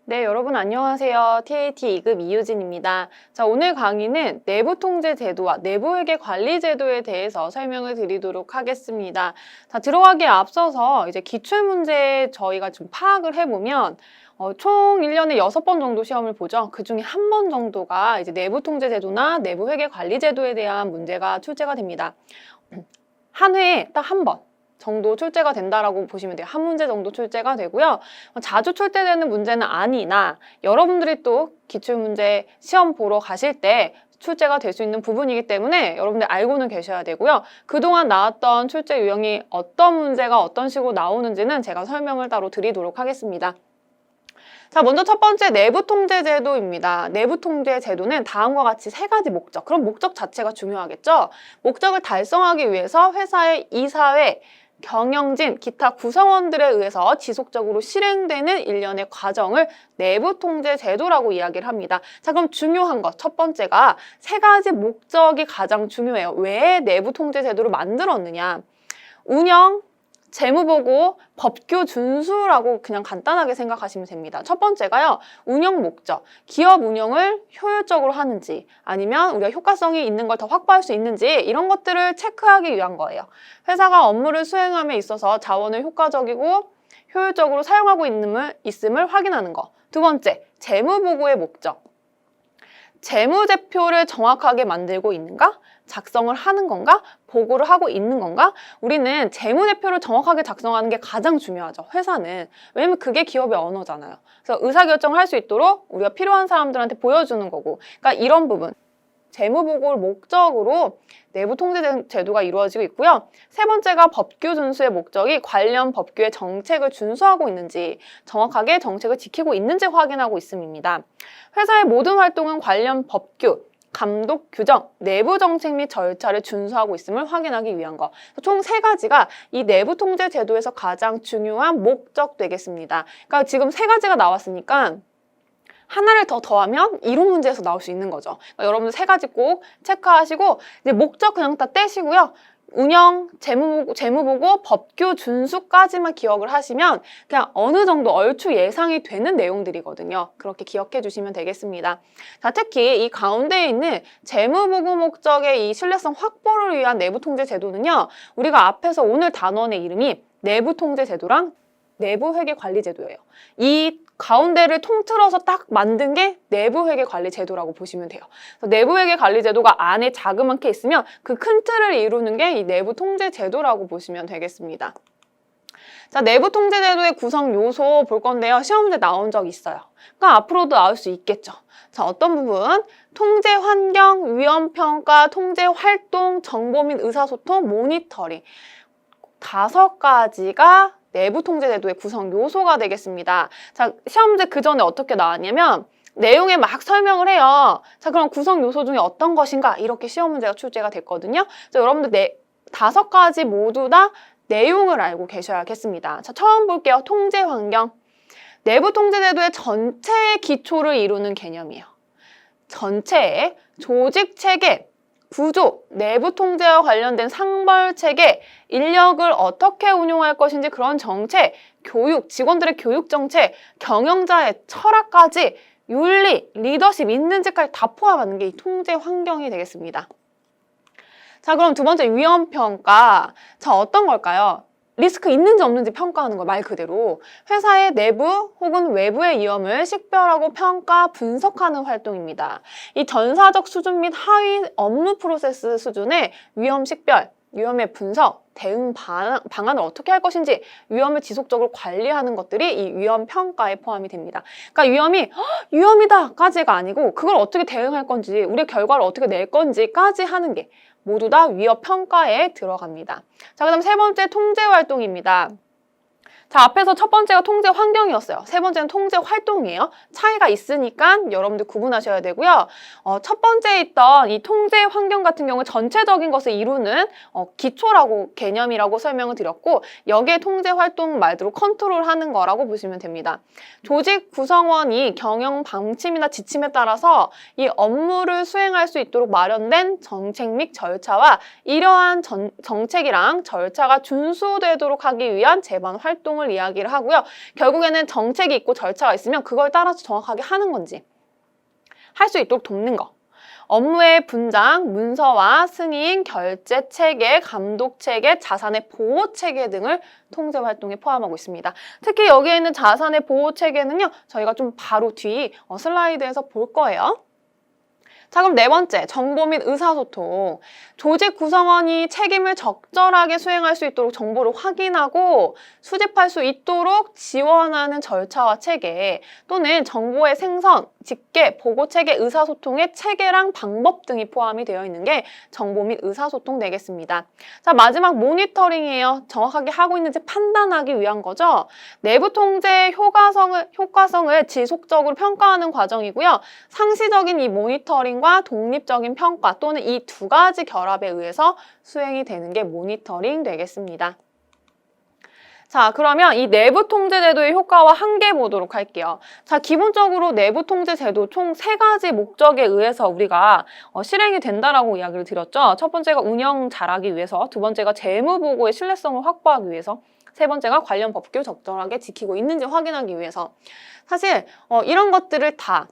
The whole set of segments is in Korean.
네, 여러분 안녕하세요. TAT 2급 이유진입니다. 자, 오늘 강의는 내부통제 제도와 내부회계 관리 제도에 대해서 설명을 드리도록 하겠습니다. 자, 들어가기에 앞서서 이제 기출문제 저희가 좀 파악을 해보면 총 1년에 6번 정도 시험을 보죠. 그 중에 한 번 정도가 이제 내부통제 제도나 내부회계 관리 제도에 대한 문제가 출제가 됩니다. 한 회에 딱 한 번 정도 출제가 된다라고 보시면 돼요. 한 문제 정도 출제가 되고요. 자주 출제되는 문제는 아니나 여러분들이 또 기출문제 시험 보러 가실 때 출제가 될 수 있는 부분이기 때문에 여러분들 알고는 계셔야 되고요. 그동안 나왔던 출제 유형이 어떤 문제가 어떤 식으로 나오는지는 제가 설명을 따로 드리도록 하겠습니다. 자, 먼저 첫 번째 내부통제제도입니다. 내부통제제도는 다음과 같이 세 가지 목적, 그럼 목적 자체가 중요하겠죠? 목적을 달성하기 위해서 회사의 이사회, 경영진, 기타 구성원들에 의해서 지속적으로 실행되는 일련의 과정을 내부통제제도라고 이야기를 합니다. 자, 그럼 중요한 것, 첫 번째가 세 가지 목적이 가장 중요해요. 왜 내부통제제도를 만들었느냐? 운영, 재무보고, 법규 준수라고 그냥 간단하게 생각하시면 됩니다. 첫 번째가요, 운영 목적. 기업 운영을 효율적으로 하는지, 아니면 우리가 효과성이 있는 걸 더 확보할 수 있는지, 이런 것들을 체크하기 위한 거예요. 회사가 업무를 수행함에 있어서 자원을 효과적이고 효율적으로 사용하고 있음을 확인하는 거. 두 번째, 재무보고의 목적. 재무제표를 정확하게 만들고 있는가? 작성을 하는 건가? 보고를 하고 있는 건가? 우리는 재무제표를 정확하게 작성하는 게 가장 중요하죠. 회사는. 왜냐면 그게 기업의 언어잖아요. 그래서 의사결정을 할 수 있도록 우리가 필요한 사람들한테 보여주는 거고. 그러니까 이런 부분. 재무보고를 목적으로 내부통제 제도가 이루어지고 있고요. 세 번째가 법규 준수의 목적이 관련 법규의 정책을 준수하고 있는지, 정확하게 정책을 지키고 있는지 확인하고 있음입니다. 회사의 모든 활동은 관련 법규, 감독, 규정, 내부 정책 및 절차를 준수하고 있음을 확인하기 위한 것. 총 세 가지가 이 내부통제 제도에서 가장 중요한 목적 되겠습니다. 그러니까 지금 세 가지가 나왔으니까 하나를 더 더하면 이론 문제에서 나올 수 있는 거죠. 그러니까 여러분들 세 가지 꼭 체크하시고 이제 목적 그냥 다 떼시고요. 운영, 재무보고, 법규 준수까지만 기억을 하시면 그냥 어느 정도 얼추 예상이 되는 내용들이거든요. 그렇게 기억해 주시면 되겠습니다. 자, 특히 이 가운데에 있는 재무보고 목적의 이 신뢰성 확보를 위한 내부통제 제도는요. 우리가 앞에서 오늘 단원의 이름이 내부통제 제도랑 내부회계관리제도예요. 이 가운데를 통틀어서 딱 만든 게 내부회계관리제도라고 보시면 돼요. 내부회계관리제도가 안에 자그맣게 있으면 그 큰 틀을 이루는 게 이 내부통제제도라고 보시면 되겠습니다. 자, 내부통제제도의 구성 요소 볼 건데요. 시험 문제 나온 적 있어요. 그러니까 앞으로도 나올 수 있겠죠. 자, 어떤 부분? 통제 환경, 위험 평가, 통제 활동, 정보 및 의사소통, 모니터링. 5가지가 내부통제제도의 구성 요소가 되겠습니다. 자, 시험 문제 그 전에 어떻게 나왔냐면 내용에 막 설명을 해요. 자, 그럼 구성 요소 중에 어떤 것인가? 이렇게 시험 문제가 출제가 됐거든요. 자, 여러분들 5가지 모두 다 내용을 알고 계셔야겠습니다. 자, 처음 볼게요. 통제 환경. 내부통제제도의 전체의 기초를 이루는 개념이에요. 전체의 조직 체계, 구조, 내부 통제와 관련된 상벌 체계, 인력을 어떻게 운용할 것인지 그런 정책, 교육, 직원들의 교육 정책, 경영자의 철학까지 윤리, 리더십 있는지까지 다 포함하는 게 이 통제 환경이 되겠습니다. 자, 그럼 두 번째 위험 평가. 자, 어떤 걸까요? 리스크 있는지 없는지 평가하는 거 말 그대로 회사의 내부 혹은 외부의 위험을 식별하고 평가, 분석하는 활동입니다. 이 전사적 수준 및 하위 업무 프로세스 수준의 위험 식별, 위험의 분석, 대응 방안을 어떻게 할 것인지 위험을 지속적으로 관리하는 것들이 이 위험 평가에 포함이 됩니다. 그러니까 위험이 위험이다까지가 아니고 그걸 어떻게 대응할 건지, 우리의 결과를 어떻게 낼 건지까지 하는 게 모두 다 위험 평가에 들어갑니다. 자, 그다음 세 번째 통제 활동입니다. 자, 앞에서 첫 번째가 통제 환경이었어요. 세 번째는 통제 활동이에요. 차이가 있으니까 여러분들 구분하셔야 되고요. 첫 번째에 있던 이 통제 환경 같은 경우 전체적인 것을 이루는 기초라고 개념이라고 설명을 드렸고 여기에 통제 활동 말대로 컨트롤하는 거라고 보시면 됩니다. 조직 구성원이 경영 방침이나 지침에 따라서 이 업무를 수행할 수 있도록 마련된 정책 및 절차와 이러한 정책이랑 절차가 준수되도록 하기 위한 제반 활동을 활동을 이야기를 하고요. 결국에는 정책이 있고 절차가 있으면 그걸 따라서 정확하게 하는 건지 할 수 있도록 돕는 거. 업무의 분장, 문서화, 승인, 결제 체계, 감독 체계, 자산의 보호 체계 등을 통제 활동에 포함하고 있습니다. 특히 여기에 있는 자산의 보호 체계는요, 저희가 좀 바로 뒤 슬라이드에서 볼 거예요. 자, 그럼 네 번째, 정보 및 의사소통. 조직 구성원이 책임을 적절하게 수행할 수 있도록 정보를 확인하고 수집할 수 있도록 지원하는 절차와 체계, 또는 정보의 생성, 집계, 보고 체계, 의사소통의 체계랑 방법 등이 포함이 되어 있는 게 정보 및 의사소통 되겠습니다. 자, 마지막 모니터링이에요. 정확하게 하고 있는지 판단하기 위한 거죠. 내부 통제의 효과성을 지속적으로 평가하는 과정이고요. 상시적인 이 모니터링과 독립적인 평가 또는 이 두 가지 결합에 의해서 수행이 되는 게 모니터링 되겠습니다. 자, 그러면 이 내부 통제 제도의 효과와 한계 보도록 할게요. 자, 기본적으로 내부 통제 제도 총 3가지 목적에 의해서 우리가 실행이 된다라고 이야기를 드렸죠. 첫 번째가 운영 잘하기 위해서, 두 번째가 재무 보고의 신뢰성을 확보하기 위해서, 세 번째가 관련 법규 적절하게 지키고 있는지 확인하기 위해서. 사실 이런 것들을 다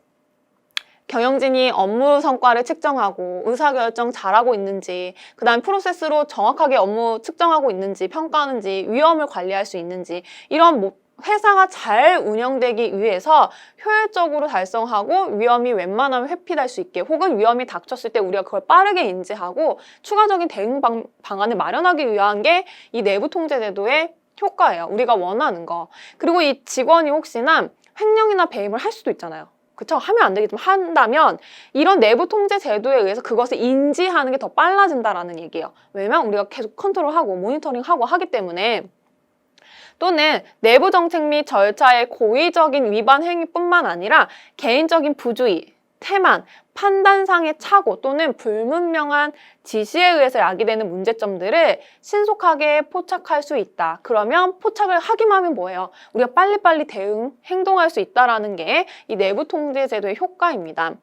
경영진이 업무 성과를 측정하고 의사결정 잘하고 있는지, 그 다음 프로세스로 정확하게 업무 측정하고 있는지, 평가하는지, 위험을 관리할 수 있는지, 이런 회사가 잘 운영되기 위해서 효율적으로 달성하고 위험이 웬만하면 회피될 수 있게, 혹은 위험이 닥쳤을 때 우리가 그걸 빠르게 인지하고 추가적인 대응 방안을 마련하기 위한 게 이 내부 통제 제도의 효과예요. 우리가 원하는 거. 그리고 이 직원이 혹시나 횡령이나 배임을 할 수도 있잖아요. 그쵸? 하면 안 되겠지만 한다면 이런 내부 통제 제도에 의해서 그것을 인지하는 게 더 빨라진다라는 얘기예요. 왜냐면 우리가 계속 컨트롤하고 모니터링하고 하기 때문에. 또는 내부 정책 및 절차의 고의적인 위반 행위뿐만 아니라 개인적인 부주의, 태만, 판단상의 착오 또는 불분명한 지시에 의해서 야기되는 문제점들을 신속하게 포착할 수 있다. 그러면 포착을 하기만 하면 뭐예요? 우리가 빨리빨리 행동할 수 있다는 게 이 내부 통제 제도의 효과입니다.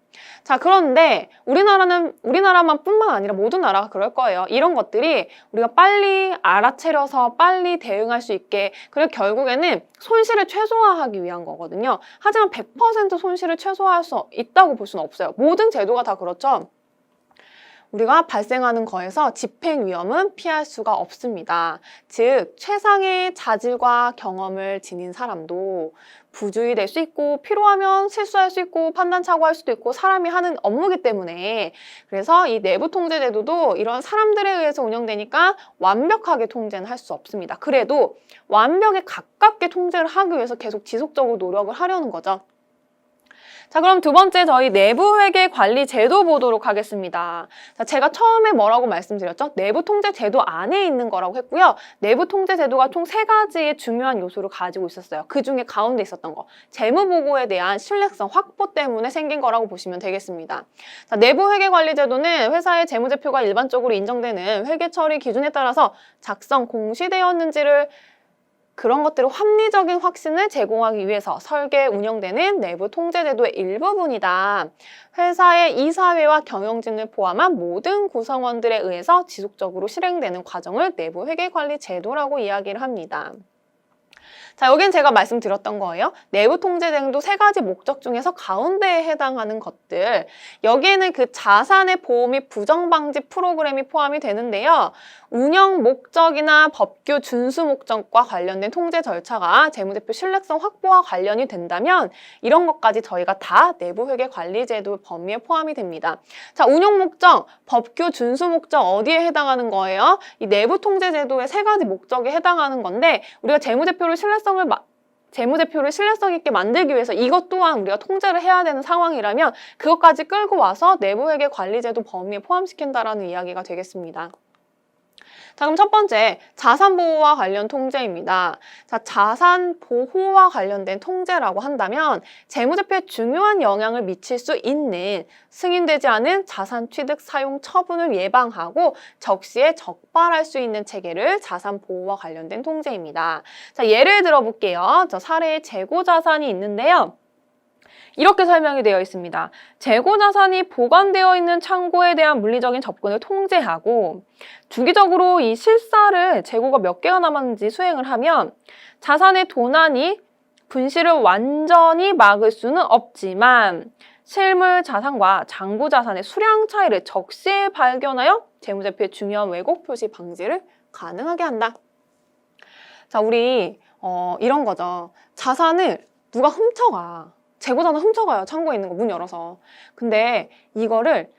자, 그런데 우리나라만 뿐만 아니라 모든 나라가 그럴 거예요. 이런 것들이 우리가 빨리 알아채려서 빨리 대응할 수 있게, 그리고 결국에는 손실을 최소화하기 위한 거거든요. 하지만 100% 손실을 최소화할 수 있다고 볼 수는 없어요. 모든 제도가 다 그렇죠. 우리가 발생하는 거에서 집행 위험은 피할 수가 없습니다. 즉, 최상의 자질과 경험을 지닌 사람도 부주의 될 수 있고, 필요하면 실수할 수 있고, 판단 착오할 수도 있고, 사람이 하는 업무이기 때문에, 그래서 이 내부 통제 제도도 이런 사람들에 의해서 운영되니까 완벽하게 통제는 할 수 없습니다. 그래도 완벽에 가깝게 통제를 하기 위해서 계속 지속적으로 노력을 하려는 거죠. 자, 그럼 두 번째 저희 내부 회계 관리 제도 보도록 하겠습니다. 자, 제가 처음에 뭐라고 말씀드렸죠? 내부 통제 제도 안에 있는 거라고 했고요. 내부 통제 제도가 총 3가지의 중요한 요소를 가지고 있었어요. 그 중에 가운데 있었던 거, 재무 보고에 대한 신뢰성 확보 때문에 생긴 거라고 보시면 되겠습니다. 자, 내부 회계 관리 제도는 회사의 재무제표가 일반적으로 인정되는 회계 처리 기준에 따라서 작성, 공시되었는지를, 그런 것들을 합리적인 확신을 제공하기 위해서 설계, 운영되는 내부 통제제도의 일부분이다. 회사의 이사회와 경영진을 포함한 모든 구성원들에 의해서 지속적으로 실행되는 과정을 내부 회계관리 제도라고 이야기를 합니다. 자, 여긴 제가 말씀드렸던 거예요. 내부 통제 제도 3가지 목적 중에서 가운데에 해당하는 것들, 여기에는 그 자산의 보호 및 부정 방지 프로그램이 포함이 되는데요. 운영 목적이나 법규 준수 목적과 관련된 통제 절차가 재무제표 신뢰성 확보와 관련이 된다면 이런 것까지 저희가 다 내부 회계 관리 제도 범위에 포함이 됩니다. 자, 운영 목적, 법규 준수 목적 어디에 해당하는 거예요? 이 내부 통제 제도의 3가지 목적에 해당하는 건데, 우리가 재무제표를 신뢰성 있게 만들기 위해서 이것 또한 우리가 통제를 해야 되는 상황이라면 그것까지 끌고 와서 내부 회계 관리 제도 범위에 포함시킨다라는 이야기가 되겠습니다. 자, 그럼 첫 번째, 자산 보호와 관련 통제입니다. 자, 자산 보호와 관련된 통제라고 한다면 재무제표에 중요한 영향을 미칠 수 있는 승인되지 않은 자산 취득, 사용, 처분을 예방하고 적시에 적발할 수 있는 체계를 자산 보호와 관련된 통제입니다. 자, 예를 들어 볼게요. 저 사례에 재고 자산이 있는데요. 이렇게 설명이 되어 있습니다. 재고자산이 보관되어 있는 창고에 대한 물리적인 접근을 통제하고 주기적으로 이 실사를 재고가 몇 개가 남았는지 수행을 하면 자산의 도난이 분실을 완전히 막을 수는 없지만 실물 자산과 장부 자산의 수량 차이를 적시에 발견하여 재무제표의 중요한 왜곡 표시 방지를 가능하게 한다. 자, 우리 이런 거죠. 자산을 누가 훔쳐가. 재고자산 훔쳐가요. 창고에 있는 거 문 열어서. 근데 이거를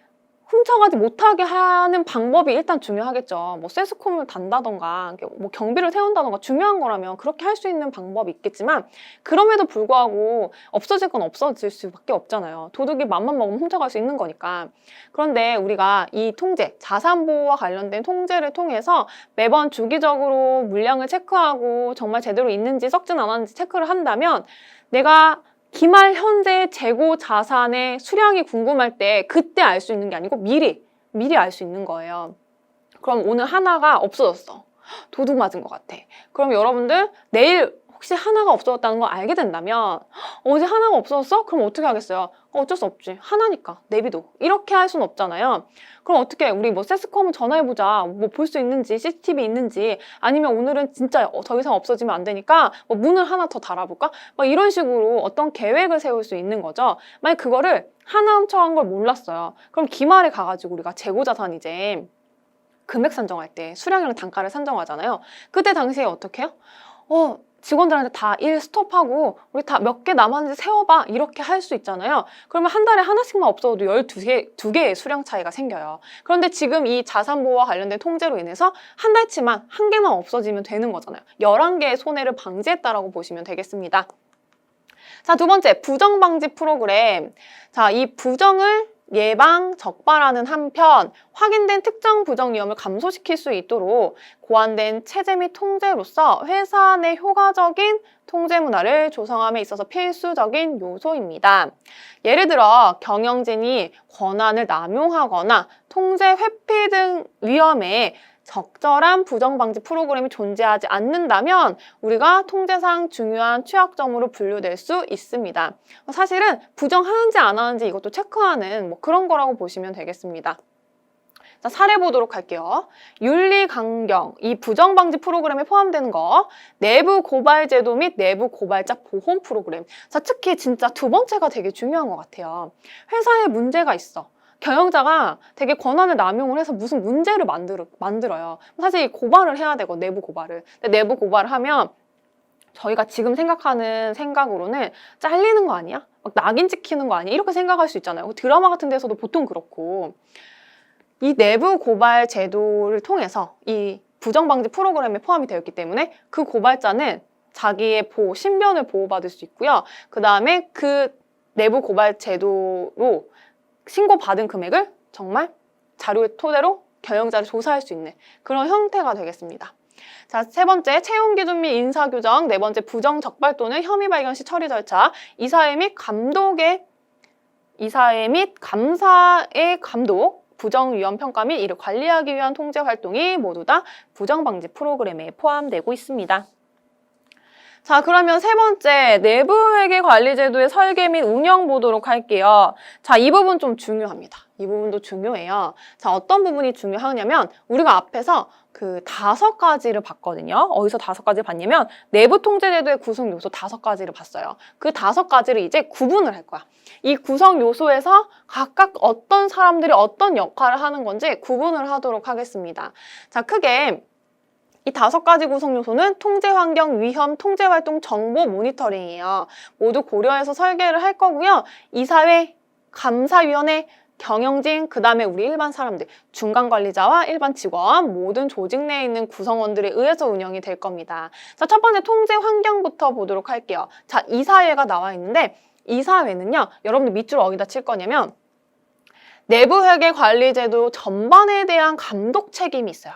훔쳐가지 못하게 하는 방법이 일단 중요하겠죠. 뭐 세스콤을 단다던가 뭐 경비를 세운다던가 중요한 거라면 그렇게 할 수 있는 방법이 있겠지만 그럼에도 불구하고 없어질 건 없어질 수밖에 없잖아요. 도둑이 맘만 먹으면 훔쳐갈 수 있는 거니까. 그런데 우리가 이 통제, 자산 보호와 관련된 통제를 통해서 매번 주기적으로 물량을 체크하고 정말 제대로 있는지 썩진 않았는지 체크를 한다면 내가 기말 현재 재고 자산의 수량이 궁금할 때 그때 알 수 있는 게 아니고 미리 알 수 있는 거예요. 그럼 오늘 하나가 없어졌어. 도둑 맞은 것 같아. 그럼 여러분들 내일 혹시 하나가 없어졌다는 걸 알게 된다면 어제 하나가 없어졌어? 그럼 어떻게 하겠어요? 어쩔 수 없지. 하나니까 내비도. 이렇게 할 수는 없잖아요. 그럼 어떻게 우리 뭐 세스컴 전화해보자. 뭐 볼 수 있는지 CCTV 있는지 아니면 오늘은 진짜 더 이상 없어지면 안 되니까 뭐 문을 하나 더 달아볼까? 막 이런 식으로 어떤 계획을 세울 수 있는 거죠. 만약 그거를 하나 훔쳐간 걸 몰랐어요. 그럼 기말에 가가지고 우리가 재고자산 이제 금액 산정할 때 수량이랑 단가를 산정하잖아요. 그때 당시에 어떻게 해요? 직원들한테 다 일 스톱하고 우리 다 몇 개 남았는지 세워봐 이렇게 할 수 있잖아요. 그러면 한 달에 하나씩만 없어도 12개의 수량 차이가 생겨요. 그런데 지금 이 자산보호와 관련된 통제로 인해서 한 달치만 한 개만 없어지면 되는 거잖아요. 11개의 손해를 방지했다라고 보시면 되겠습니다. 자, 두 번째, 부정방지 프로그램. 자, 이 부정을 예방, 적발하는 한편 확인된 특정 부정 위험을 감소시킬 수 있도록 고안된 체제 및 통제로서 회사 내 효과적인 통제 문화를 조성함에 있어서 필수적인 요소입니다. 예를 들어 경영진이 권한을 남용하거나 통제 회피 등 위험에 적절한 부정방지 프로그램이 존재하지 않는다면 우리가 통제상 중요한 취약점으로 분류될 수 있습니다. 사실은 부정하는지 안 하는지 이것도 체크하는 뭐 그런 거라고 보시면 되겠습니다. 자, 사례 보도록 할게요. 윤리강경, 이 부정방지 프로그램에 포함되는 거, 내부 고발 제도 및 내부 고발자 보험 프로그램. 자, 특히 진짜 두 번째가 되게 중요한 것 같아요. 회사에 문제가 있어. 경영자가 되게 권한을 남용을 해서 무슨 문제를 만들어요. 사실 고발을 해야 되고, 내부 고발을. 근데 내부 고발을 하면 저희가 지금 생각하는 생각으로는 잘리는 거 아니야? 막 낙인 찍히는 거 아니야? 이렇게 생각할 수 있잖아요. 드라마 같은 데서도 보통 그렇고. 이 내부 고발 제도를 통해서 이 부정방지 프로그램에 포함이 되어 있기 때문에 그 고발자는 자기의 신변을 보호받을 수 있고요. 그 다음에 그 내부 고발 제도로 신고받은 금액을 정말 자료의 토대로 경영자를 조사할 수 있는 그런 형태가 되겠습니다. 자, 세 번째, 채용 기준 및 인사 규정. 네 번째, 부정 적발 또는 혐의 발견 시 처리 절차. 이사회 및 감사의 감독, 부정 위험 평가 및 이를 관리하기 위한 통제 활동이 모두 다 부정 방지 프로그램에 포함되고 있습니다. 자, 그러면 세 번째, 내부 회계 관리 제도의 설계 및 운영 보도록 할게요. 자, 이 부분 좀 중요합니다. 이 부분도 중요해요. 자, 어떤 부분이 중요하냐면 우리가 앞에서 그 5가지를 봤거든요. 어디서 5가지를 봤냐면 내부 통제 제도의 구성 요소 5가지를 봤어요. 그 5가지를 이제 구분을 할 거야. 이 구성 요소에서 각각 어떤 사람들이 어떤 역할을 하는 건지 구분을 하도록 하겠습니다. 자, 크게 이 5가지 구성 요소는 통제 환경, 위험, 통제 활동, 정보 모니터링이에요. 모두 고려해서 설계를 할 거고요. 이사회, 감사위원회, 경영진, 그 다음에 우리 일반 사람들, 중간관리자와 일반 직원, 모든 조직 내에 있는 구성원들에 의해서 운영이 될 겁니다. 자, 첫 번째 통제 환경부터 보도록 할게요. 자, 이사회가 나와 있는데 이사회는요, 여러분들 밑줄 어디다 칠 거냐면 내부 회계 관리 제도 전반에 대한 감독 책임이 있어요.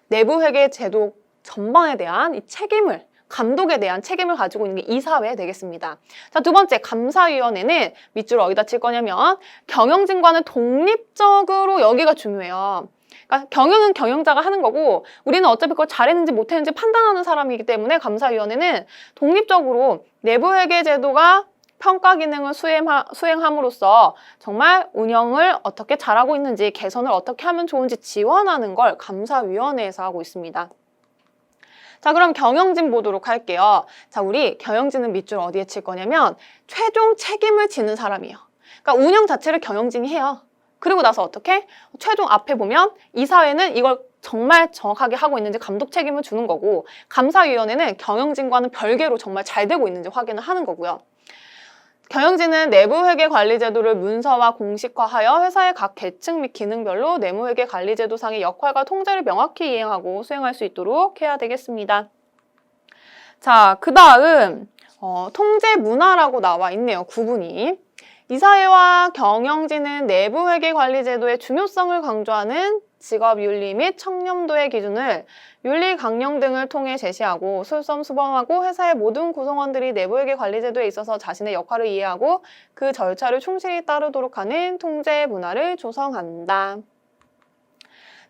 내부 회계 제도 전반에 대한 이 책임을, 감독에 대한 책임을 가지고 있는 게 이사회 되겠습니다. 자, 두 번째, 감사위원회는 밑줄 어디다 칠 거냐면 경영진과는 독립적으로, 여기가 중요해요. 그러니까 경영은 경영자가 하는 거고 우리는 어차피 그걸 잘했는지 못했는지 판단하는 사람이기 때문에 감사위원회는 독립적으로 내부 회계 제도가 평가 기능을 수행함으로써 정말 운영을 어떻게 잘하고 있는지, 개선을 어떻게 하면 좋은지 지원하는 걸 감사위원회에서 하고 있습니다. 자, 그럼 경영진 보도록 할게요. 자, 우리 경영진은 밑줄 어디에 칠 거냐면 최종 책임을 지는 사람이에요. 그러니까 운영 자체를 경영진이 해요. 그리고 나서 어떻게? 최종 앞에 보면 이사회는 이걸 정말 정확하게 하고 있는지 감독 책임을 주는 거고, 감사위원회는 경영진과는 별개로 정말 잘 되고 있는지 확인을 하는 거고요. 경영진은 내부회계 관리 제도를 문서화 공식화하여 회사의 각 계층 및 기능별로 내부회계 관리 제도상의 역할과 통제를 명확히 이행하고 수행할 수 있도록 해야 되겠습니다. 자, 그 다음 통제 문화라고 나와 있네요. 구분이. 이사회와 경영진은 내부회계 관리 제도의 중요성을 강조하는 직업윤리 및 청렴도의 기준을 윤리 강령 등을 통해 제시하고 솔선수범하고 회사의 모든 구성원들이 내부회계 관리 제도에 있어서 자신의 역할을 이해하고 그 절차를 충실히 따르도록 하는 통제 문화를 조성한다.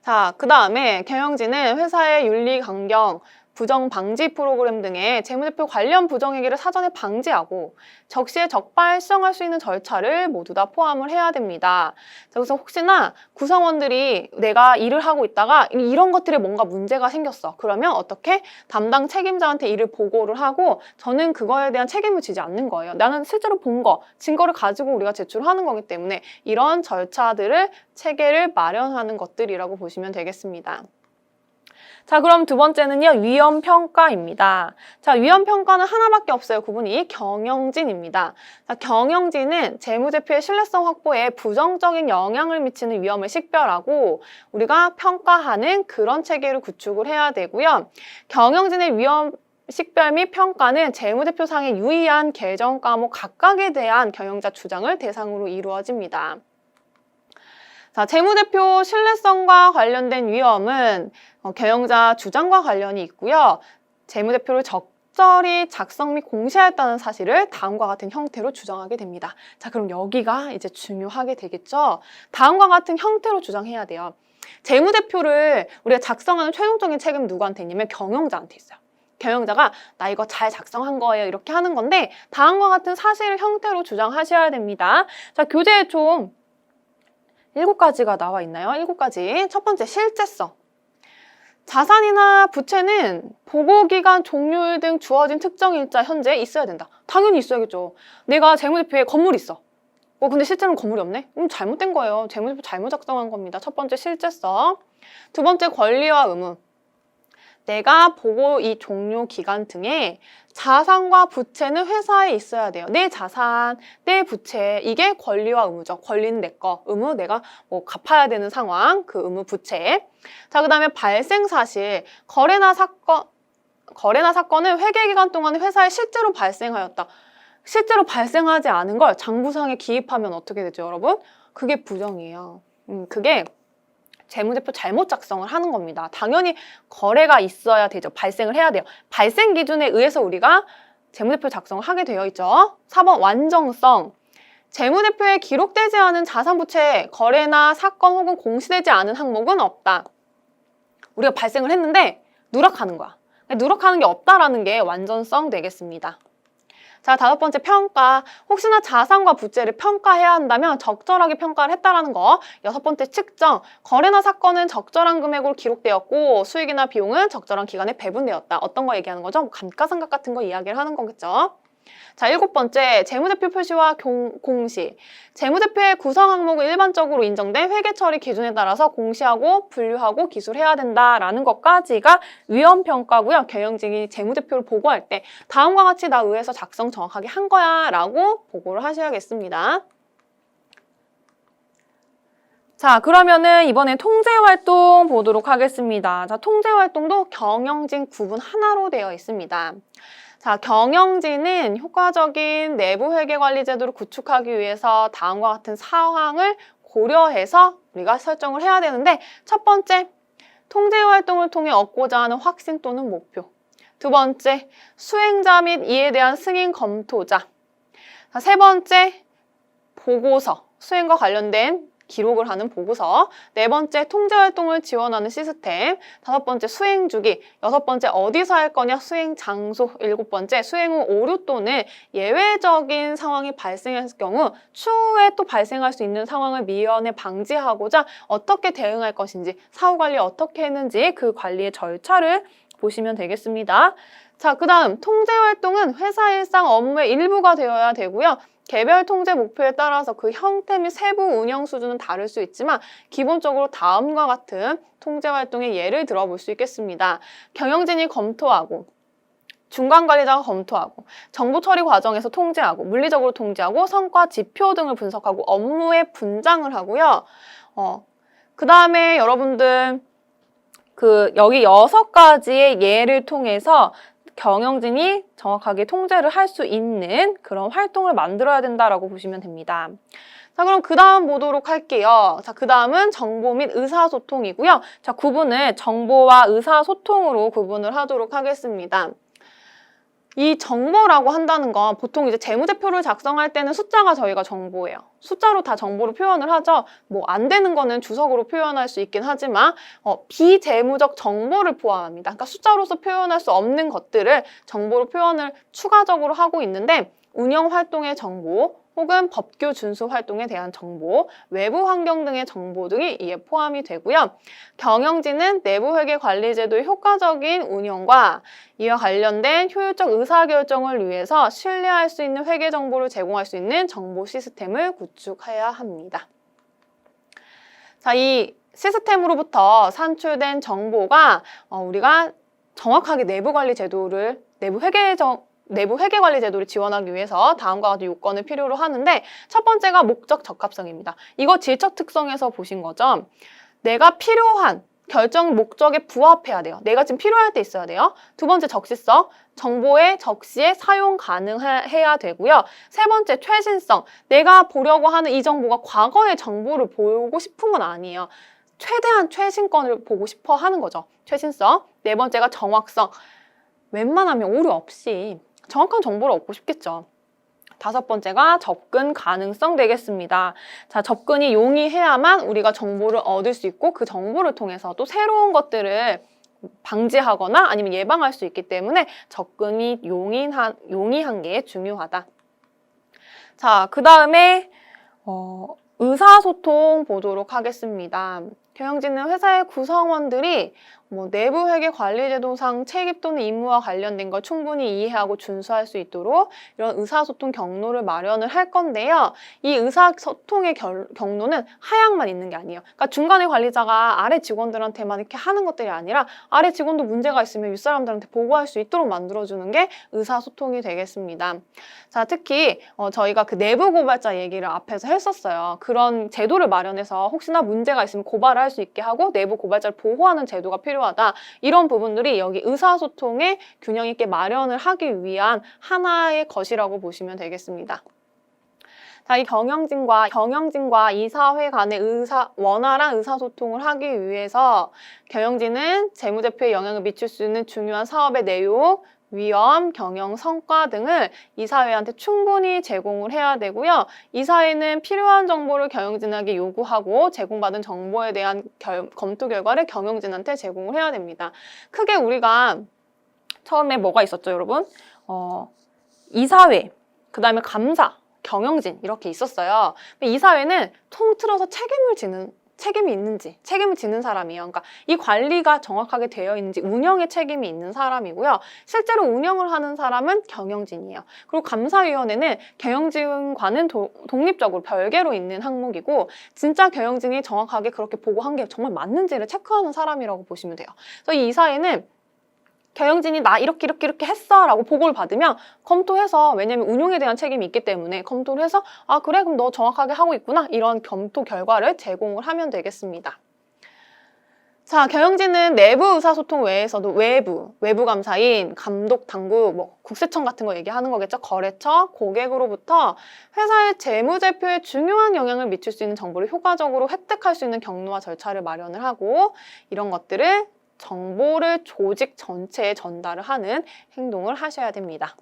자, 그 다음에 경영진은 회사의 윤리 강경, 부정 방지 프로그램 등의 재무제표 관련 부정행위를 사전에 방지하고 적시에 적발 수정할 수 있는 절차를 모두 다 포함을 해야 됩니다. 자, 그래서 혹시나 구성원들이 내가 일을 하고 있다가 이런 것들에 뭔가 문제가 생겼어. 그러면 어떻게? 담당 책임자한테 이를 보고를 하고 저는 그거에 대한 책임을 지지 않는 거예요. 나는 실제로 본 거, 증거를 가지고 우리가 제출하는 거기 때문에 이런 절차들을 체계를 마련하는 것들이라고 보시면 되겠습니다. 자, 그럼 두 번째는요, 위험평가입니다. 자, 위험평가는 하나밖에 없어요. 구분이 경영진입니다. 자, 경영진은 재무제표의 신뢰성 확보에 부정적인 영향을 미치는 위험을 식별하고 우리가 평가하는 그런 체계를 구축을 해야 되고요. 경영진의 위험 식별 및 평가는 재무제표상의 유의한 계정 과목 각각에 대한 경영자 주장을 대상으로 이루어집니다. 자, 재무제표 신뢰성과 관련된 위험은 경영자 주장과 관련이 있고요. 재무제표를 적절히 작성 및 공시하였다는 사실을 다음과 같은 형태로 주장하게 됩니다. 자, 그럼 여기가 이제 중요하게 되겠죠. 다음과 같은 형태로 주장해야 돼요. 재무제표를 우리가 작성하는 최종적인 책임은 누구한테 있냐면 경영자한테 있어요. 경영자가 나 이거 잘 작성한 거예요. 이렇게 하는 건데 다음과 같은 사실 형태로 주장하셔야 됩니다. 자, 교재에 좀 7가지가 나와 있나요? 7가지. 첫 번째, 실제성. 자산이나 부채는 보고기간, 종료일 등 주어진 특정 일자 현재 있어야 된다. 당연히 있어야겠죠. 내가 재무제표에 건물이 있어. 근데 실제로는 건물이 없네? 잘못된 거예요. 재무제표 잘못 작성한 겁니다. 첫 번째, 실제성. 두 번째, 권리와 의무. 내가 보고 이 종료 기간 등에 자산과 부채는 회사에 있어야 돼요. 내 자산, 내 부채, 이게 권리와 의무죠. 권리는 내 거, 의무 내가 갚아야 되는 상황, 그 의무 부채. 자, 그 다음에 발생 사실, 거래나 사건은 회계 기간 동안에 회사에 실제로 발생하였다. 실제로 발생하지 않은 걸 장부상에 기입하면 어떻게 되죠, 여러분? 그게 부정이에요. 그게 재무제표 잘못 작성을 하는 겁니다. 당연히 거래가 있어야 되죠. 발생을 해야 돼요. 발생 기준에 의해서 우리가 재무제표 작성을 하게 되어 있죠. 4번 완정성. 재무제표에 기록되지 않은 자산부채, 거래나 사건 혹은 공시되지 않은 항목은 없다. 우리가 발생을 했는데 누락하는 거야. 누락하는 게 없다라는 게 완전성 되겠습니다. 자, 5번째, 평가. 혹시나 자산과 부채를 평가해야 한다면 적절하게 평가를 했다라는 거. 6번째, 측정. 거래나 사건은 적절한 금액으로 기록되었고 수익이나 비용은 적절한 기간에 배분되었다. 어떤 거 얘기하는 거죠? 감가상각 같은 거 이야기를 하는 거겠죠. 자, 7번째, 재무제표 표시와 공시. 재무제표의 구성 항목은 일반적으로 인정된 회계처리 기준에 따라서 공시하고 분류하고 기술해야 된다라는 것까지가 위험평가고요. 경영진이 재무제표를 보고할 때 다음과 같이 나 의해서 작성 정확하게 한 거야 라고 보고를 하셔야겠습니다. 자, 그러면은 이번에 통제활동 보도록 하겠습니다. 자, 통제활동도 경영진 구분 하나로 되어 있습니다. 자, 경영진은 효과적인 내부 회계 관리 제도를 구축하기 위해서 다음과 같은 사항을 고려해서 우리가 설정을 해야 되는데, 첫 번째, 통제 활동을 통해 얻고자 하는 확신 또는 목표. 두 번째, 수행자 및 이에 대한 승인 검토자. 자, 세 번째, 보고서, 수행과 관련된 기록을 하는 보고서, 4번째 통제활동을 지원하는 시스템, 5번째 수행주기, 6번째 어디서 할 거냐 수행 장소, 7번째 수행 후 오류 또는 예외적인 상황이 발생했을 경우 추후에 또 발생할 수 있는 상황을 미연에 방지하고자 어떻게 대응할 것인지, 사후관리 어떻게 했는지 그 관리의 절차를 보시면 되겠습니다. 자, 그 다음 통제활동은 회사 일상 업무의 일부가 되어야 되고요. 개별 통제 목표에 따라서 그 형태 및 세부 운영 수준은 다를 수 있지만 기본적으로 다음과 같은 통제활동의 예를 들어볼 수 있겠습니다. 경영진이 검토하고, 중간관리자가 검토하고, 정보 처리 과정에서 통제하고, 물리적으로 통제하고, 성과 지표 등을 분석하고 업무의 분장을 하고요. 그 다음에 여러분들 여기 6가지의 예를 통해서 경영진이 정확하게 통제를 할 수 있는 그런 활동을 만들어야 된다라고 보시면 됩니다. 자, 그럼 그 다음 보도록 할게요. 자, 그 다음은 정보 및 의사소통이고요. 자, 구분을 정보와 의사소통으로 구분을 하도록 하겠습니다. 이 정보라고 한다는 건 보통 이제 재무제표를 작성할 때는 숫자가 저희가 정보예요. 숫자로 다 정보를 표현을 하죠. 뭐 안 되는 거는 주석으로 표현할 수 있긴 하지만 비재무적 정보를 포함합니다. 그러니까 숫자로서 표현할 수 없는 것들을 정보로 표현을 추가적으로 하고 있는데, 운영 활동의 정보, 혹은 법규 준수 활동에 대한 정보, 외부 환경 등의 정보 등이 이에 포함이 되고요. 경영진은 내부 회계 관리 제도의 효과적인 운영과 이와 관련된 효율적 의사결정을 위해서 신뢰할 수 있는 회계 정보를 제공할 수 있는 정보 시스템을 구축해야 합니다. 자, 이 시스템으로부터 산출된 정보가 우리가 정확하게 내부 회계 관리 제도를 지원하기 위해서 다음과 같은 요건을 필요로 하는데, 첫 번째가 목적 적합성입니다. 이거 질적 특성에서 보신 거죠. 내가 필요한 결정 목적에 부합해야 돼요. 내가 지금 필요할 때 있어야 돼요. 두 번째 적시성, 정보의 적시에 사용 가능해야 되고요. 세 번째 최신성, 내가 보려고 하는 이 정보가 과거의 정보를 보고 싶은 건 아니에요. 최대한 최신권을 보고 싶어 하는 거죠. 최신성. 네 번째가 정확성, 웬만하면 오류 없이 정확한 정보를 얻고 싶겠죠. 다섯 번째가 접근 가능성 되겠습니다. 자, 접근이 용이해야만 우리가 정보를 얻을 수 있고 그 정보를 통해서 또 새로운 것들을 방지하거나 아니면 예방할 수 있기 때문에 접근이 용이한 게 중요하다. 자, 그 다음에 의사소통 보도록 하겠습니다. 경영진은 회사의 구성원들이 내부 회계 관리 제도상 책임 또는 임무와 관련된 걸 충분히 이해하고 준수할 수 있도록 이런 의사소통 경로를 마련을 할 건데요. 이 의사소통의 경로는 하향만 있는 게 아니에요. 그러니까 중간에 관리자가 아래 직원들한테만 이렇게 하는 것들이 아니라 아래 직원도 문제가 있으면 윗사람들한테 보고할 수 있도록 만들어주는 게 의사소통이 되겠습니다. 자, 특히 저희가 그 내부 고발자 얘기를 앞에서 했었어요. 그런 제도를 마련해서 혹시나 문제가 있으면 고발을 할 수 있게 하고 내부 고발자를 보호하는 제도가 필요하다. 이런 부분들이 여기 의사소통의 균형 있게 마련을 하기 위한 하나의 것이라고 보시면 되겠습니다. 자, 이 경영진과 이사회 간의 원활한 의사소통을 하기 위해서 경영진은 재무제표에 영향을 미칠 수 있는 중요한 사업의 내용, 위험, 경영 성과 등을 이사회한테 충분히 제공을 해야 되고요. 이사회는 필요한 정보를 경영진에게 요구하고 제공받은 정보에 대한 검토 결과를 경영진한테 제공을 해야 됩니다. 크게 우리가 처음에 뭐가 있었죠, 여러분? 이사회, 그 다음에 감사, 경영진 이렇게 있었어요. 이사회는 통틀어서 책임이 있는지, 책임을 지는 사람이에요. 그러니까 이 관리가 정확하게 되어 있는지 운영에 책임이 있는 사람이고요. 실제로 운영을 하는 사람은 경영진이에요. 그리고 감사위원회는 경영진과는 독립적으로 별개로 있는 항목이고 진짜 경영진이 정확하게 그렇게 보고한 게 정말 맞는지를 체크하는 사람이라고 보시면 돼요. 그래서 이 이사회는 경영진이 나 이렇게 했어 라고 보고를 받으면 검토해서, 왜냐면 운용에 대한 책임이 있기 때문에 검토를 해서 아 그래 그럼 너 정확하게 하고 있구나 이런 검토 결과를 제공을 하면 되겠습니다. 자, 경영진은 내부 의사소통 외에서도 외부 감사인, 감독, 당국, 국세청 같은 거 얘기하는 거겠죠. 거래처, 고객으로부터 회사의 재무제표에 중요한 영향을 미칠 수 있는 정보를 효과적으로 획득할 수 있는 경로와 절차를 마련을 하고 이런 것들을 정보를 조직 전체에 전달을 하는 행동을 하셔야 됩니다.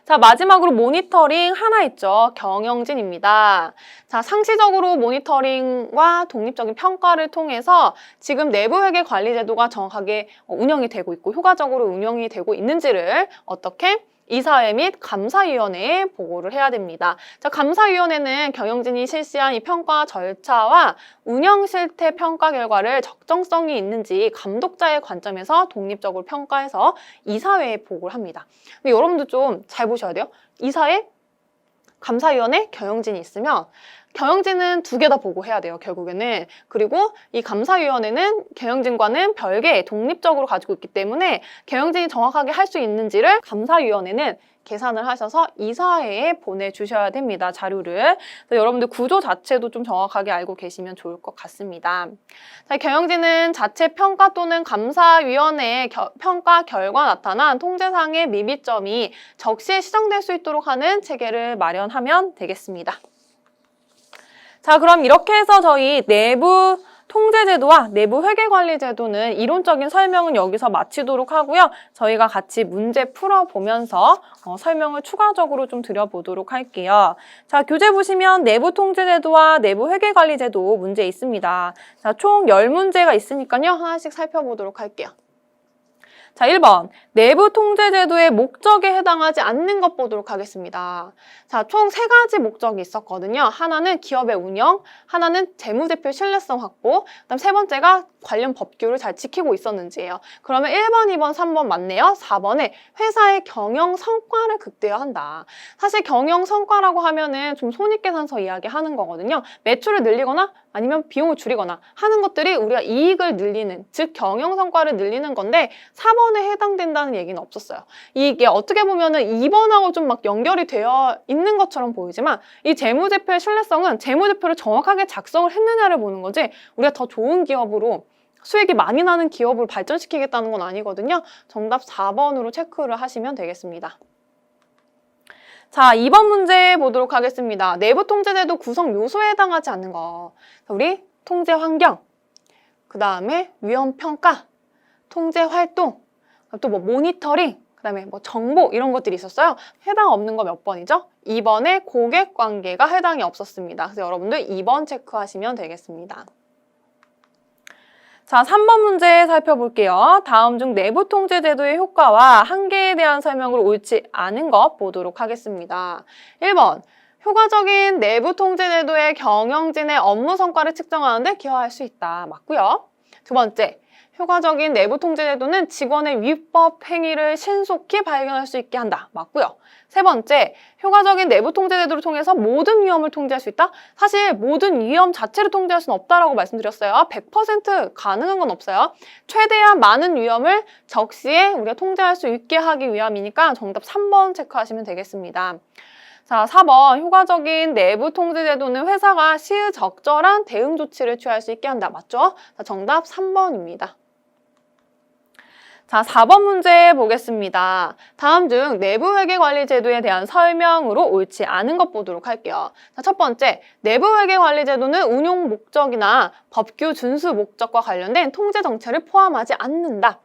자, 마지막으로 모니터링 하나 있죠. 경영진입니다. 자, 상시적으로 모니터링과 독립적인 평가를 통해서 지금 내부회계 관리 제도가 정확하게 운영이 되고 있고 효과적으로 운영이 되고 있는지를 어떻게 이사회 및 감사위원회에 보고를 해야 됩니다. 자, 감사위원회는 경영진이 실시한 이 평가 절차와 운영 실태 평가 결과를 적정성이 있는지 감독자의 관점에서 독립적으로 평가해서 이사회에 보고를 합니다. 근데 여러분들 좀 잘 보셔야 돼요. 이사회, 감사위원회, 경영진이 있으면 경영진은 두 개 다 보고해야 돼요, 결국에는. 그리고 이 감사위원회는 경영진과는 별개 독립적으로 가지고 있기 때문에 경영진이 정확하게 할 수 있는지를 감사위원회는 계산을 하셔서 이사회에 보내주셔야 됩니다, 자료를. 그래서 여러분들 구조 자체도 좀 정확하게 알고 계시면 좋을 것 같습니다. 자, 경영진은 자체 평가 또는 감사위원회의 평가 결과 나타난 통제상의 미비점이 적시에 시정될 수 있도록 하는 체계를 마련하면 되겠습니다. 자, 그럼 이렇게 해서 저희 내부 통제제도와 내부 회계관리제도는 이론적인 설명은 여기서 마치도록 하고요. 저희가 같이 문제 풀어보면서 설명을 추가적으로 좀 드려보도록 할게요. 자, 교재 보시면 내부 통제제도와 내부 회계관리제도 문제 있습니다. 자, 총 10문제가 있으니까요. 하나씩 살펴보도록 할게요. 자, 1번. 내부 통제제도의 목적에 해당하지 않는 것 보도록 하겠습니다. 자, 총 3가지 목적이 있었거든요. 하나는 기업의 운영, 하나는 재무제표 신뢰성 확보, 그다음 세 번째가 관련 법규를 잘 지키고 있었는지예요. 그러면 1번, 2번, 3번 맞네요. 4번에 회사의 경영 성과를 극대화한다. 사실 경영 성과라고 하면은 좀 손익계산서 이야기하는 거거든요. 매출을 늘리거나 아니면 비용을 줄이거나 하는 것들이 우리가 이익을 늘리는, 즉 경영 성과를 늘리는 건데 4번에 해당된다는 얘기는 없었어요. 이게 어떻게 보면은 2번하고 좀 막 연결이 되어 있는 것처럼 보이지만 이 재무제표의 신뢰성은 재무제표를 정확하게 작성을 했느냐를 보는 거지 우리가 더 좋은 기업으로 수익이 많이 나는 기업을 발전시키겠다는 건 아니거든요. 정답 4번으로 체크를 하시면 되겠습니다. 자, 2번 문제 보도록 하겠습니다. 내부 통제제도 구성 요소에 해당하지 않는 거. 우리 통제 환경, 그 다음에 위험 평가, 통제 활동, 또 뭐 모니터링, 그 다음에 뭐 정보 이런 것들이 있었어요. 해당 없는 거 몇 번이죠? 2번에 고객 관계가 해당이 없었습니다. 그래서 여러분들 2번 체크하시면 되겠습니다. 자, 3번 문제 살펴볼게요. 다음 중 내부 통제 제도의 효과와 한계에 대한 설명으로 옳지 않은 것 보도록 하겠습니다. 1번, 효과적인 내부 통제 제도의 경영진의 업무 성과를 측정하는 데 기여할 수 있다. 맞고요. 두 번째, 효과적인 내부 통제 제도는 직원의 위법 행위를 신속히 발견할 수 있게 한다. 맞고요. 세 번째, 효과적인 내부 통제 제도를 통해서 모든 위험을 통제할 수 있다? 사실 모든 위험 자체를 통제할 수는 없다라고 말씀드렸어요. 100% 가능한 건 없어요. 최대한 많은 위험을 적시에 우리가 통제할 수 있게 하기 위함이니까 정답 3번 체크하시면 되겠습니다. 자, 4번, 효과적인 내부 통제 제도는 회사가 시의적절한 대응 조치를 취할 수 있게 한다. 맞죠? 자, 정답 3번입니다. 자, 4번 문제 보겠습니다. 다음 중 내부 회계 관리 제도에 대한 설명으로 옳지 않은 것 보도록 할게요. 자, 첫 번째, 내부 회계 관리 제도는 운용 목적이나 법규 준수 목적과 관련된 통제 정책을 포함하지 않는다.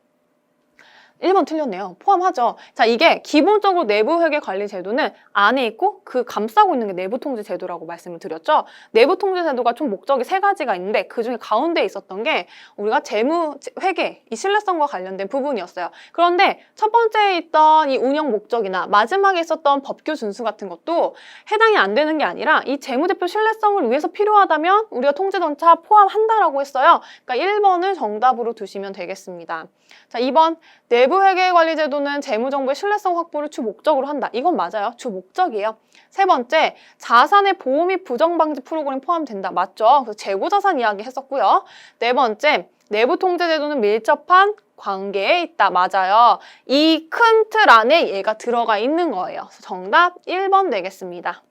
1번 틀렸네요. 포함하죠. 자, 이게 기본적으로 내부 회계 관리 제도는 안에 있고 그 감싸고 있는 게 내부 통제 제도라고 말씀을 드렸죠. 내부 통제 제도가 총 목적이 3가지가 있는데 그 중에 가운데 있었던 게 우리가 재무 회계, 이 신뢰성과 관련된 부분이었어요. 그런데 첫 번째에 있던 이 운영 목적이나 마지막에 있었던 법규 준수 같은 것도 해당이 안 되는 게 아니라 이 재무제표 신뢰성을 위해서 필요하다면 우리가 통제 절차 포함한다라고 했어요. 그러니까 1번을 정답으로 두시면 되겠습니다. 자, 2번, 내부 회계 관리 제도는 재무정보의 신뢰성 확보를 주 목적으로 한다. 이건 맞아요. 주 목적이에요. 세 번째, 자산의 보호 및 부정 방지 프로그램 포함된다. 맞죠? 그래서 재고 자산 이야기 했었고요. 네 번째, 내부 통제 제도는 밀접한 관계에 있다. 맞아요. 이 큰 틀 안에 얘가 들어가 있는 거예요. 그래서 정답 1번 되겠습니다.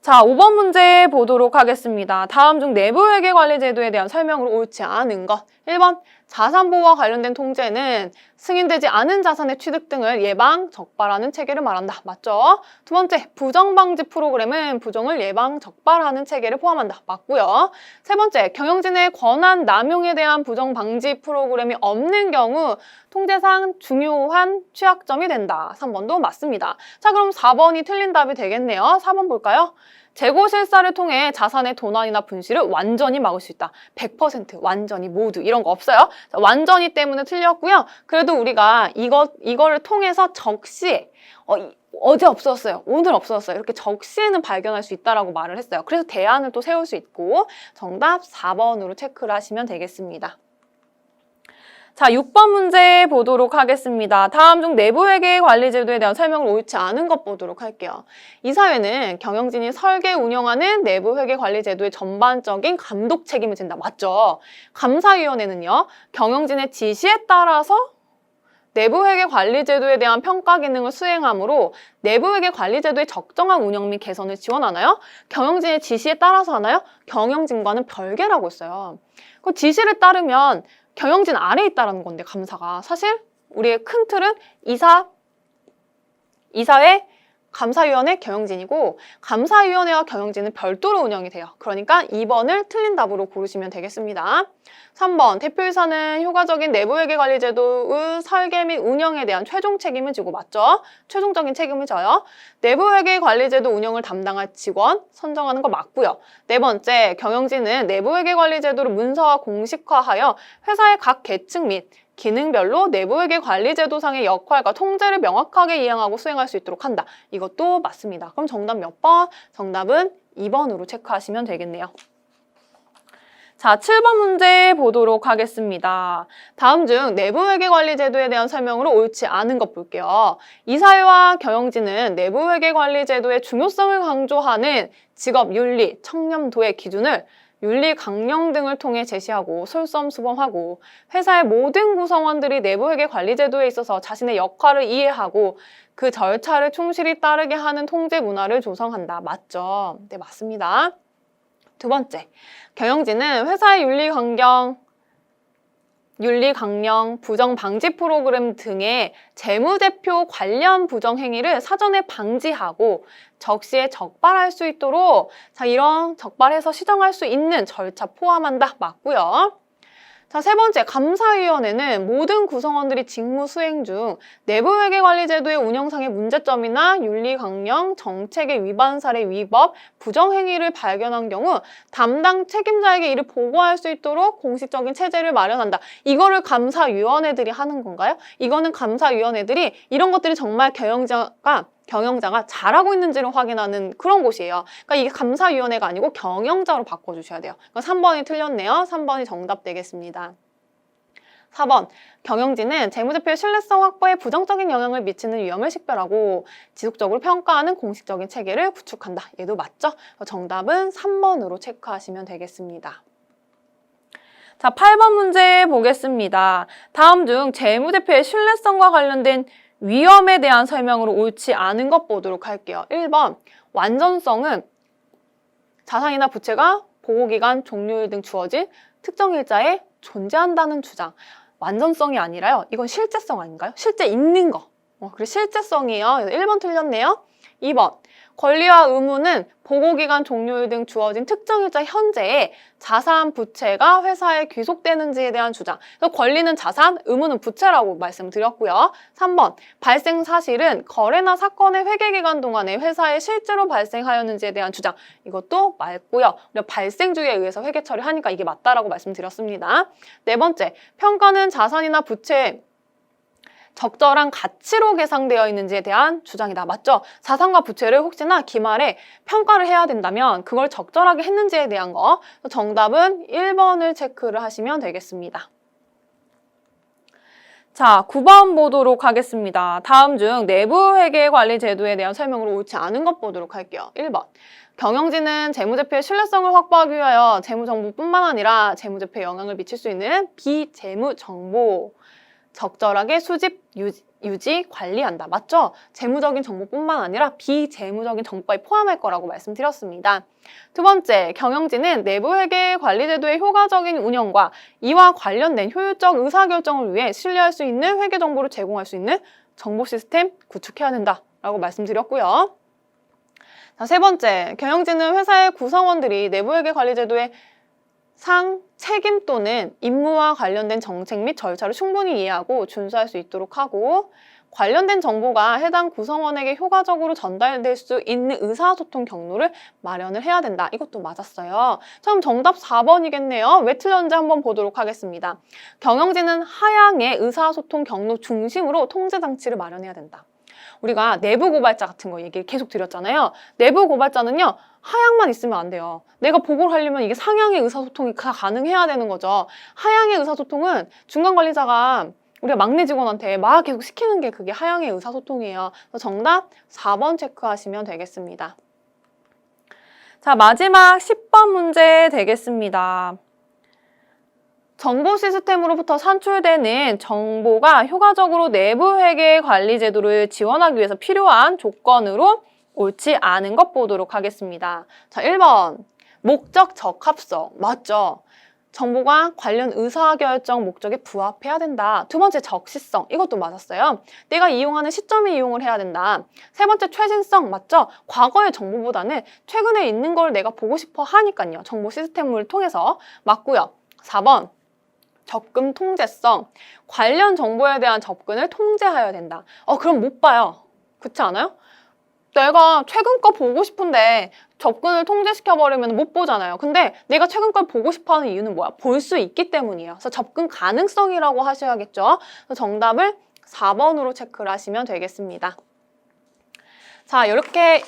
자, 5번 문제 보도록 하겠습니다. 다음 중 내부 회계 관리 제도에 대한 설명으로 옳지 않은 것. 1번, 자산보호와 관련된 통제는 승인되지 않은 자산의 취득 등을 예방, 적발하는 체계를 말한다. 맞죠? 두 번째, 부정방지 프로그램은 부정을 예방, 적발하는 체계를 포함한다. 맞고요. 세 번째, 경영진의 권한 남용에 대한 부정방지 프로그램이 없는 경우 통제상 중요한 취약점이 된다. 3번도 맞습니다. 자, 그럼 4번이 틀린 답이 되겠네요. 4번 볼까요? 재고 실사를 통해 자산의 도난이나 분실을 완전히 막을 수 있다. 100% 완전히 모두 이런 거 없어요. 자, 완전히 때문에 틀렸고요. 그래도 우리가 이거를 통해서 적시에 어제 없었어요. 오늘 없었어요. 이렇게 적시에는 발견할 수 있다라고 말을 했어요. 그래서 대안을 또 세울 수 있고 정답 4번으로 체크를 하시면 되겠습니다. 자, 6번 문제 보도록 하겠습니다. 다음 중 내부회계 관리 제도에 대한 설명을 옳지 않은 것 보도록 할게요. 이 사회는 경영진이 설계 운영하는 내부회계 관리 제도의 전반적인 감독 책임을 진다. 맞죠? 감사위원회는요, 경영진의 지시에 따라서 내부회계 관리 제도에 대한 평가 기능을 수행하므로 내부회계 관리 제도의 적정한 운영 및 개선을 지원하나요? 경영진의 지시에 따라서 하나요? 경영진과는 별개라고 했어요. 그 지시를 따르면 경영진 아래에 있다는 건데 감사가 사실 우리의 큰 틀은 이사회, 감사위원회, 경영진이고 감사위원회와 경영진은 별도로 운영이 돼요. 그러니까 2번을 틀린 답으로 고르시면 되겠습니다. 3번, 대표이사는 효과적인 내부회계 관리 제도의 설계 및 운영에 대한 최종 책임을 지고 맞죠? 최종적인 책임을 져요. 내부회계 관리 제도 운영을 담당할 직원 선정하는 거 맞고요. 네 번째, 경영진은 내부회계 관리 제도를 문서화 공식화하여 회사의 각 계층 및 기능별로 내부회계 관리 제도상의 역할과 통제를 명확하게 이행하고 수행할 수 있도록 한다. 이것도 맞습니다. 그럼 정답 몇 번? 정답은 2번으로 체크하시면 되겠네요. 자, 7번 문제 보도록 하겠습니다. 다음 중 내부회계 관리 제도에 대한 설명으로 옳지 않은 것 볼게요. 이사회와 경영진은 내부회계 관리 제도의 중요성을 강조하는 직업 윤리, 청렴도의 기준을 윤리 강령 등을 통해 제시하고 솔선수범하고 회사의 모든 구성원들이 내부회계 관리 제도에 있어서 자신의 역할을 이해하고 그 절차를 충실히 따르게 하는 통제 문화를 조성한다. 맞죠? 네, 맞습니다. 두 번째, 경영진은 회사의 윤리 강령, 부정 방지 프로그램 등의 재무제표 관련 부정 행위를 사전에 방지하고 적시에 적발할 수 있도록 이런 적발해서 시정할 수 있는 절차 포함한다. 맞고요. 자, 세 번째, 감사위원회는 모든 구성원들이 직무 수행 중 내부회계 관리 제도의 운영상의 문제점이나 윤리 강령, 정책의 위반 사례 위법, 부정 행위를 발견한 경우 담당 책임자에게 이를 보고할 수 있도록 공식적인 체제를 마련한다. 이거를 감사위원회들이 하는 건가요? 이거는 감사위원회들이 이런 것들이 정말 경영자가 잘하고 있는지를 확인하는 그런 곳이에요. 그러니까 이게 감사위원회가 아니고 경영자로 바꿔주셔야 돼요. 그러니까 3번이 틀렸네요. 3번이 정답 되겠습니다. 4번, 경영진은 재무제표의 신뢰성 확보에 부정적인 영향을 미치는 위험을 식별하고 지속적으로 평가하는 공식적인 체계를 구축한다. 얘도 맞죠? 정답은 3번으로 체크하시면 되겠습니다. 자, 8번 문제 보겠습니다. 다음 중 재무제표의 신뢰성과 관련된 위험에 대한 설명으로 옳지 않은 것 보도록 할게요. 1번, 완전성은 자산이나 부채가 보고기간, 종료일 등 주어진 특정 일자에 존재한다는 주장. 완전성이 아니라요. 이건 실제성 아닌가요? 실제 있는 거. 그래, 실제성이에요. 1번 틀렸네요. 2번, 권리와 의무는 보고기간 종료일 등 주어진 특정 일자 현재에 자산, 부채가 회사에 귀속되는지에 대한 주장. 권리는 자산, 의무는 부채라고 말씀드렸고요. 3번, 발생 사실은 거래나 사건의 회계기간 동안에 회사에 실제로 발생하였는지에 대한 주장. 이것도 맞고요. 발생주의에 의해서 회계 처리하니까 이게 맞다라고 말씀드렸습니다. 네 번째, 평가는 자산이나 부채 적절한 가치로 계상되어 있는지에 대한 주장이다. 맞죠? 자산과 부채를 혹시나 기말에 평가를 해야 된다면 그걸 적절하게 했는지에 대한 거. 정답은 1번을 체크를 하시면 되겠습니다. 자, 9번 보도록 하겠습니다. 다음 중 내부회계 관리 제도에 대한 설명으로 옳지 않은 것 보도록 할게요. 1번. 경영진은 재무제표의 신뢰성을 확보하기 위하여 재무정보뿐만 아니라 재무제표에 영향을 미칠 수 있는 비재무정보 적절하게 수집, 유지, 관리한다. 맞죠? 재무적인 정보뿐만 아니라 비재무적인 정보까지 포함할 거라고 말씀드렸습니다. 두 번째, 경영진은 내부 회계 관리 제도의 효과적인 운영과 이와 관련된 효율적 의사결정을 위해 신뢰할 수 있는 회계 정보를 제공할 수 있는 정보 시스템 구축해야 된다라고 말씀드렸고요. 자, 세 번째, 경영진은 회사의 구성원들이 내부 회계 관리 제도의 책임 또는 임무와 관련된 정책 및 절차를 충분히 이해하고 준수할 수 있도록 하고 관련된 정보가 해당 구성원에게 효과적으로 전달될 수 있는 의사소통 경로를 마련을 해야 된다. 이것도 맞았어요. 그럼 정답 4번이겠네요. 왜 틀렸는지 한번 보도록 하겠습니다. 경영진은 하향의 의사소통 경로 중심으로 통제장치를 마련해야 된다. 우리가 내부 고발자 같은 거 얘기를 계속 드렸잖아요. 내부 고발자는요. 하향만 있으면 안 돼요. 내가 보고를 하려면 이게 상향의 의사소통이 가능해야 되는 거죠. 하향의 의사소통은 중간관리자가 우리가 막내 직원한테 막 계속 시키는 게 그게 하향의 의사소통이에요. 그래서 정답 4번 체크하시면 되겠습니다. 자, 마지막 10번 문제 되겠습니다. 정보 시스템으로부터 산출되는 정보가 효과적으로 내부 회계 관리 제도를 지원하기 위해서 필요한 조건으로 옳지 않은 것 보도록 하겠습니다. 자, 1번 목적 적합성 맞죠? 정보가 관련 의사결정 목적에 부합해야 된다. 두 번째 적시성 이것도 맞았어요. 내가 이용하는 시점에 이용을 해야 된다. 세 번째 최신성 맞죠? 과거의 정보보다는 최근에 있는 걸 내가 보고 싶어 하니까요. 정보 시스템을 통해서 맞고요. 4번 접근 통제성 관련 정보에 대한 접근을 통제해야 된다. 그럼 못 봐요. 그렇지 않아요? 내가 최근 거 보고 싶은데 접근을 통제시켜버리면 못 보잖아요. 근데 내가 최근 걸 보고 싶어하는 이유는 뭐야? 볼 수 있기 때문이에요. 그래서 접근 가능성이라고 하셔야겠죠. 그래서 정답을 4번으로 체크를 하시면 되겠습니다. 자, 이렇게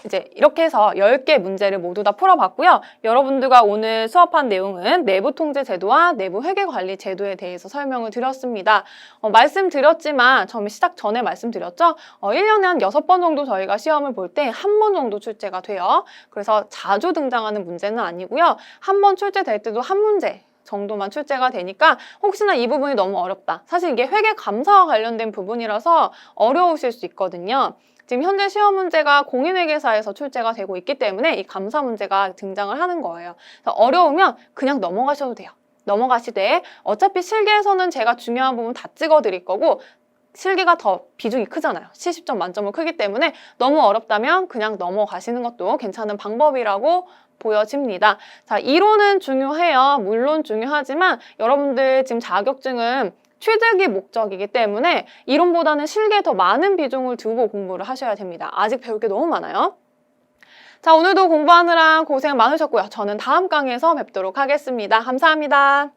해서 10개 문제를 모두 다 풀어봤고요. 여러분들과 오늘 수업한 내용은 내부 통제 제도와 내부 회계 관리 제도에 대해서 설명을 드렸습니다. 말씀드렸지만 처음에 시작 전에 말씀드렸죠. 1년에 한 6번 정도 저희가 시험을 볼 때 한 번 정도 출제가 돼요. 그래서 자주 등장하는 문제는 아니고요. 한 번 출제될 때도 한 문제 정도만 출제가 되니까 혹시나 이 부분이 너무 어렵다. 사실 이게 회계 감사와 관련된 부분이라서 어려우실 수 있거든요. 지금 현재 시험 문제가 공인회계사에서 출제가 되고 있기 때문에 이 감사 문제가 등장을 하는 거예요. 어려우면 그냥 넘어가셔도 돼요. 넘어가시되 어차피 실기에서는 제가 중요한 부분 다 찍어 드릴 거고 실기가 더 비중이 크잖아요. 70점 만점은 크기 때문에 너무 어렵다면 그냥 넘어가시는 것도 괜찮은 방법이라고 보여집니다. 자, 이론은 중요해요. 물론 중요하지만 여러분들 지금 자격증은 취득이 목적이기 때문에 이론보다는 실기에 더 많은 비중을 두고 공부를 하셔야 됩니다. 아직 배울 게 너무 많아요. 자, 오늘도 공부하느라 고생 많으셨고요. 저는 다음 강의에서 뵙도록 하겠습니다. 감사합니다.